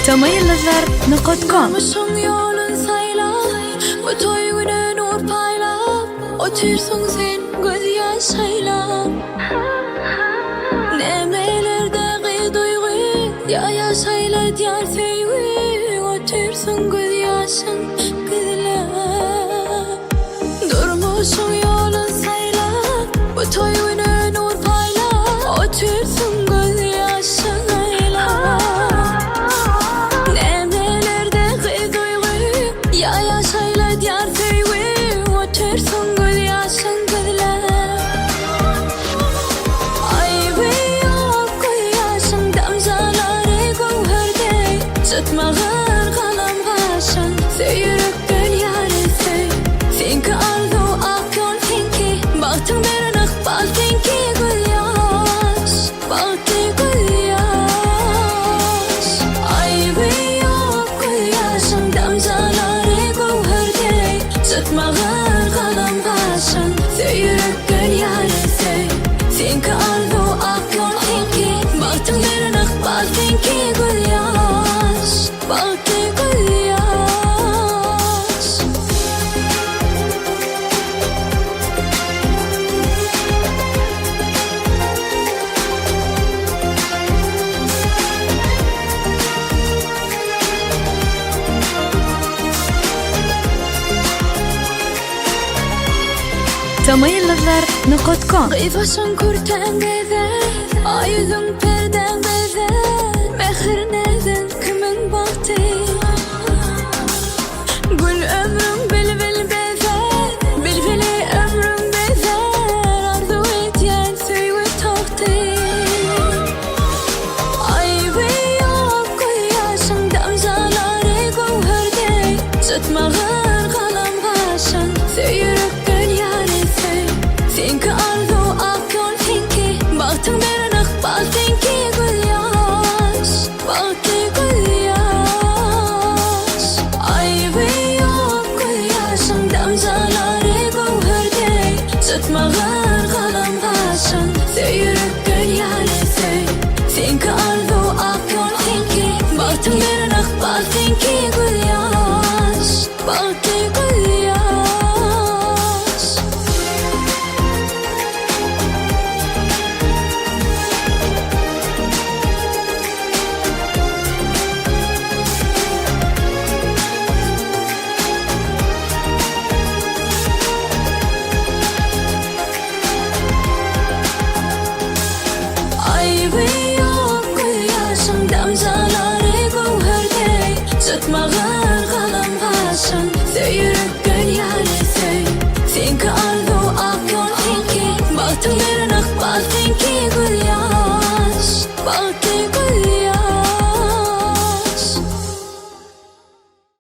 Tamayıldızlar.com Durmuşum yolun saylap, bu toy günü nur paylap, otursun sen göz yaşaylap. Nemelerde duygu, ya yaşayla diyar sevgi, otursun göz yaşın kızlar. Durmuşum yolun saylap, bu toy günü nur paylap, otursun göz yaşın aylap. Ya yaşayla diyar sevgi, otursun göz yaşın kızlar. Ay be yok göz yaşın damzaları gövherde, çıtmağır kalam kaşın, söyürük gül yarısı. Senki arzu ak yol senki, baktın bir nıkbal senki göz yaş, baktı göz yaş. Ay be yok göz yaşın damzaları çıtmağır kalam kaşın, söyürük gül yarısı. Senki arzu ak yol senki, baktın bir nıkbal senki göz yaş, baktı göz yaş. Tamayıldızlar.com Kıyfaşın kurten bezer, ay yüzün perden bezer, mehir neden kimin baktı? Gül ömrüm bilbil bezer, bilbili ömrüm bezer, arzu etyen söyle taktı. Ay be yok göz yaşın damzaları gövherde, çıtmağır kalam kaşın, söyürük gül yarısı. Senki arzu ak yol senki, baktın bir nıkbal senki göz yaş, baktı göz yaş. Ay be yok göz yaşın damzaları gövherde, çıtmağır kalam kaşın, söyürük gül yarısı. Senki arzu ak yol senki, baktın bir nıkbal senki göz yaş, baktı göz yaş. Ay be yok göz yaşın damzaları gövherde, çıtmağır kalam kaşın, söyürük gül yarısı. Senki arzu ak yol senki, baktın bir nıkbal senki